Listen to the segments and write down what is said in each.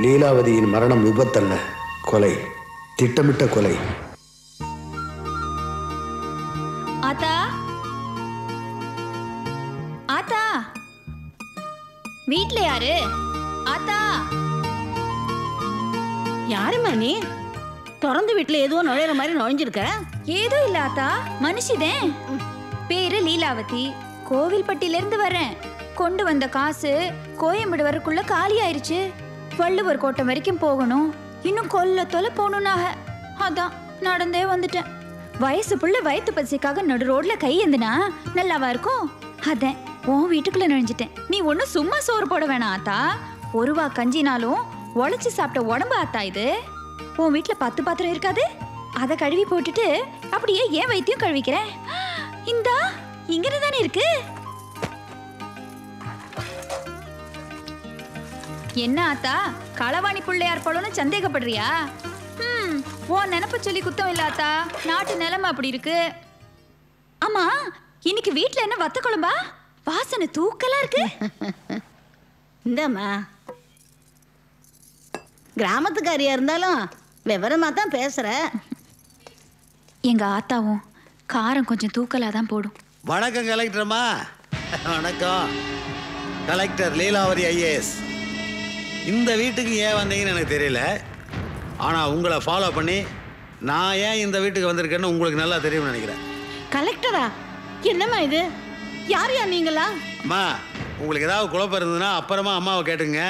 லீலாவதியின் மரணம் விபத்தல்ல, கொலை, திட்டமிட்ட கொலை. ஆத்தா, ஆத்தா, வீட்ல யாரு? ஆத்தா, யாருமா நீ? திறந்து வீட்டுல ஏதோ நுழையிற மாதிரி நுழைஞ்சிருக்க. ஏதோ இல்ல ஆத்தா, மனுஷிதேன். பேரு லீலாவதி, கோவில்பட்டியில இருந்து வரேன். கொண்டு வந்த காசு கோயம்பேடு வரக்குள்ள காலி ஆயிருச்சு. வள்ளுவர் கோட்டம் வரைக்கும் போகணும், இன்னும் கொல்ல தொலை போகணும்னாக. அதான் நடந்தே வந்துட்டேன். வயசு புள்ள வயிற்று பசிக்காக நடு ரோட்ல கை ஏந்துனா நல்லாவா இருக்கும்? அதான் உன் வீட்டுக்குள்ள நுழைஞ்சிட்டேன். நீ ஒன்னும் சும்மா சோறு போட வேணாம் ஆத்தா. ஒருவா கஞ்சினாலும் உழைச்சி சாப்பிட்ட உடம்பு ஆத்தா இது. உன் வீட்டுல 10 பாத்திரம் இருக்காது? அதை கழுவி போட்டுட்டு அப்படியே ஏன் வைத்தியம் கழுவிக்கிறேன். இந்தா இங்க தானே இருக்கு. என்ன ஆத்தா, களவாணி பிள்ளையார் போலன்னு சந்தேகப்படுறியா? உன் நினைப்ப சொல்லி குத்தம் இல்ல ஆத்தா, நாட்டு நிலைமை அப்படி இருக்கு. ஆமா, இன்னைக்கு வீட்டுல என்ன வத்த குழம்பா? வாசனை தூக்கலா இருக்கு. இந்தம்மா, கிராமத்துக்காரியா இருந்தாலும் விவரமா தான் பேசுற. எங்க ஆத்தாவும் காரம் கொஞ்சம் தூக்கலா தான் போடும். வணக்கம் கலெக்டர்மா. வணக்கம் கலெக்டர் லீலாவதி ஐஏஎஸ். இந்த வீட்டுக்கு ஏன் வந்தீங்கன்னு எனக்கு தெரியல, ஆனால் உங்களை ஃபாலோ பண்ணி நான் ஏன் இந்த வீட்டுக்கு வந்திருக்கேன்னு உங்களுக்கு நல்லா தெரியும்னு நினைக்கிறேன். கலெக்டரா? என்னம்மா இது? யார் யார் நீங்களா? அம்மா, உங்களுக்கு ஏதாவது குழப்பம் இருந்ததுன்னா அப்புறமா அம்மாவை கேட்டுங்க.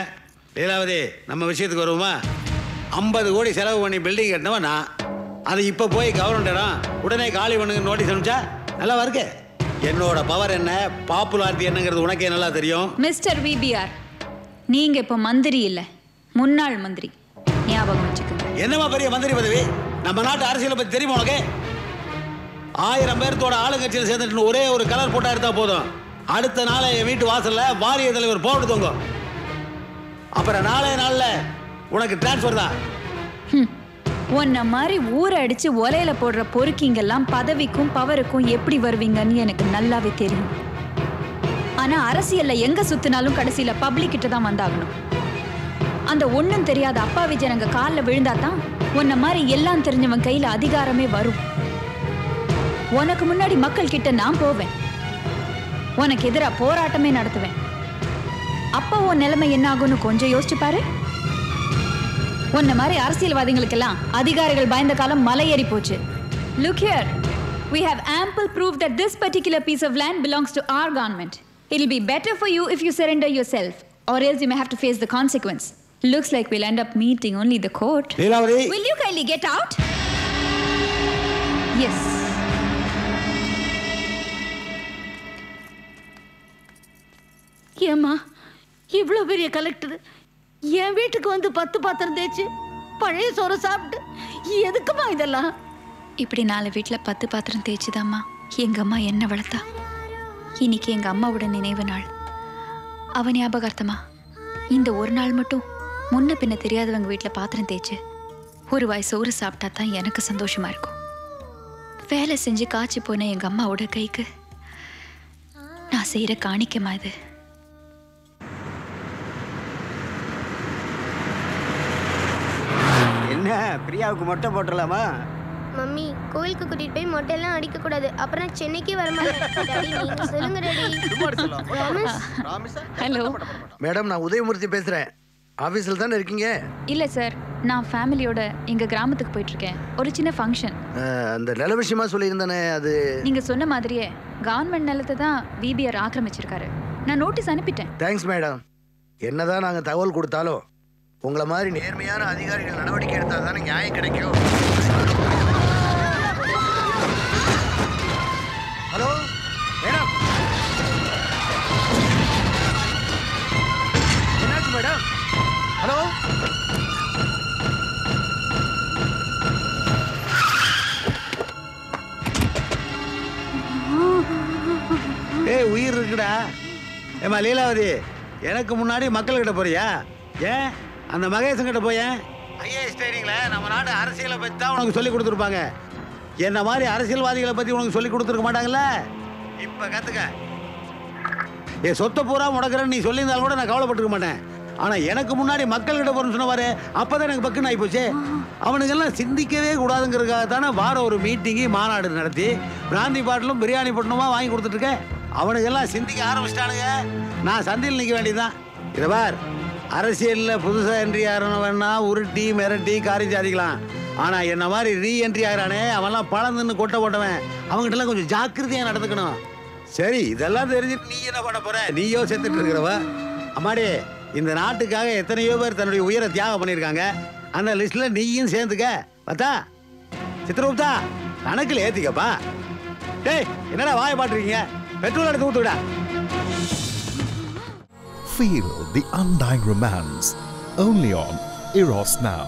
லீலாவதி, நம்ம விஷயத்துக்கு வருவோமா? 50 கோடி செலவு பண்ணி பில்டிங் கட்டினவன் நான். அது இப்போ போய் கவர்மெண்ட் இடம் உடனே காலி பண்ணுங்க நோட்டீஸ் அனுப்பிச்சா நல்லா இருக்கு. என்னோட பவர் என்ன, பாப்புலாரிட்டி என்னங்கிறது உனக்கே நல்லா தெரியும். மிஸ்டர் விபிஆர், நீங்க இப்போ மந்திரி இல்ல, முன்னாள் மந்திரி, ஞாபகம் வச்சுக்கோங்க. என்னமா பெரிய மந்திரி பதவி? நம்ம நாட்டு அரசியலை பத்தி தெரியுமா உனக்கு? 1000 பேர்த்தோட ஆளுங்கட்சியில் சேர்ந்துட்டு ஒரே ஒரு கலர் போட்டா எடுத்தா போதும், அடுத்த நாளை என் வீட்டு வாசல்ல வாரிய தலைவர் போட்டு தோங்க. அப்புறம் நாளைய நாள்ல உனக்கு டிரான்ஸ்பர் தான். உன்ன மாதிரி ஊரை அடிச்சு ஒலையில போடுற பொறுக்கிங்கெல்லாம் பதவிக்கும் பவருக்கும் எப்படி வருவீங்கன்னு எனக்கு நல்லாவே தெரியும். ஆனா அரசியல்ல எங்க சுத்தினாலும் கடைசியில பப்ளிக் கிட்ட தான் வந்தாகணும். அந்த ஒண்ணும் தெரியாத அப்பாவி ஜனங்க காலில் விழுந்தாதான் உன்ன மாதிரி எல்லாம் தெரிஞ்சவன் கையில அதிகாரமே வரும். உனக்கு முன்னாடி மக்கள் கிட்ட நான் போவேன், உனக்கு எதிரா போராட்டமே நடத்துவேன். அப்ப உன் நிலைமை என்ன ஆகும்னு கொஞ்சம் யோசிச்சு பாரு. உன்ன மாதிரி அரசியல்வாதிகளுக்கெல்லாம் அதிகாரிகள் பயந்த காலம் மலையேறி போச்சு. Look here, we have ample proof that this particular piece of land belongs to our government. It'll be better for you if you surrender yourself, or else you may have to face the consequence. Looks like we'll end up meeting only the court. Leelavati, will you kindly get out? Yes. ஏம்மா, இவ்வளோ பெரிய collector என் வீட்டுக்கு வந்து 10 பாத்திரம் தேய்ச்சி பழைய சோறு சாப்பிட்டு எதுக்குமா இதெல்லாம்? இப்படி 4 வீட்டில் 10 பாத்திரம் தேய்ச்சிதாம்மா எங்க அம்மா என்ன வளர்த்தா. இன்னைக்கு எங்க அம்மாவோட நினைவு நாள். அவ ஞாபகார்த்தமா இந்த ஒரு நாள் மட்டும் முன்ன பின்ன தெரியாதவங்க வீட்டில் பாத்திரம் தேய்ச்சி ஒரு வாய் சோறு சாப்பிட்டா தான் எனக்கு சந்தோஷமா இருக்கும். வேலை செஞ்சு காய்ச்சி போன எங்க அம்மாவோட கைக்கு நான் செய்யற காணிக்கமா இது. என்ன பிரியாவுக்கு மொட்டை போட்டுடலாமா? மம்மி, கோயிலுக்கு கூட்டிட்டு போய் மொட்டையெல்லாம் அடிக்க கூடாது, அப்புறம் சென்னைக்கு வர மாட்டேன். சொல்லுங்க டாடி. ஹலோ மேடம், நான் உதயமூர்த்தி பேசுறேன். ஆபீஸ்ல தானே இருக்கீங்க? இல்ல சார், நான் ஃபேமிலியோட எங்க கிராமத்துக்கு போயிட்டு இருக்கேன். ஒரு சின்ன ஃபங்க்ஷன். அந்த நில விஷயமா சொல்லியிருந்தானே, அது நீங்க சொன்ன மாதிரியே கவர்மெண்ட் நிலத்தை தான் விபிஆர் ஆக்கிரமிச்சிருக்காரு. நான் நோட்டீஸ் அனுப்பிட்டேன். Thanks madam. என்னதான் நாங்க தகவல் கொடுத்தாலும் உங்களை மாதிரி நேர்மையான அதிகாரிகள் நடவடிக்கை எடுத்தால் தானே நியாயம் கிடைக்கும். ஹலோ மேடம், என்னாச்சு மேடம்? ஹலோ, ஏய் உயிர் இருக்குடா. ஏமா லீலாவதி, எனக்கு முன்னாடி மக்கள்கிட்ட போறியா? ஏன் அந்த மகேசன் கிட்ட போயேன். ஐஏஎஸ் ட்ரைனிங்கில் நம்ம நாட்டு அரசியலை பற்றி தான் உனக்கு சொல்லி கொடுத்துருப்பாங்க. என்ன மாதிரி அரசியல்வாதிகளை பற்றி உனக்கு சொல்லி கொடுத்துருக்க மாட்டாங்கல்ல. இப்போ கற்றுக்க. என் சொத்தை பூரா முடக்கிறேன்னு நீ சொல்லியிருந்தாலும் கூட நான் கவலைப்பட்டுருக்க மாட்டேன். ஆனா எனக்கு முன்னாடி மக்கள்கிட்ட போறேன்னு சொன்னவாரு அப்பதான் எனக்கு பக்குன்னு ஆகி போச்சு. அவனுங்கெல்லாம் சிந்திக்கவே கூடாதுங்கிறதுக்காக தானே வாரம் ஒரு மீட்டிங்கு மாநாடு நடத்தி பிராந்தி பாட்டிலும் பிரியாணி பொட்டணுமா வாங்கி கொடுத்துட்டு இருக்கேன். அவனுங்கெல்லாம் சிந்திக்க ஆரம்பிச்சிட்டானுங்க. நான் சந்தையில் நிற்க வேண்டியதுதான். இதை பார், அரசியலில் புதுசாக என்ட்ரி ஆகிறவனா உருட்டி மிரட்டி காரி சாதிக்கலாம். ஆனால் என்ன மாதிரி ரீஎன்ட்ரி ஆகிறானே அவன்லாம் பழந்துன்னு கொட்டை போட்டவன். அவங்ககிட்டலாம் கொஞ்சம் ஜாக்கிரதையாக நடந்துக்கணும். சரி, இதெல்லாம் தெரிஞ்சுட்டு நீ என்ன பண்ண போற? நீயோ செத்துட்டு இருக்கிறவ. அம்மாடி, இந்த நாட்டுக்காக எத்தனையோ பேர் தன்னுடைய உயிரை தியாகம் பண்ணியிருக்காங்க. அந்த லிஸ்ட்ல நீயும் சேர்ந்துக்க. பார்த்தா சித்திரகுப்தா, கணக்கில் ஏத்திக்கப்பா. டேய், என்னடா வாய பாட்டுறீங்க? பெட்ரோல் எடுத்து ஊத்துடா. Feel the undying romance only on Eros Now.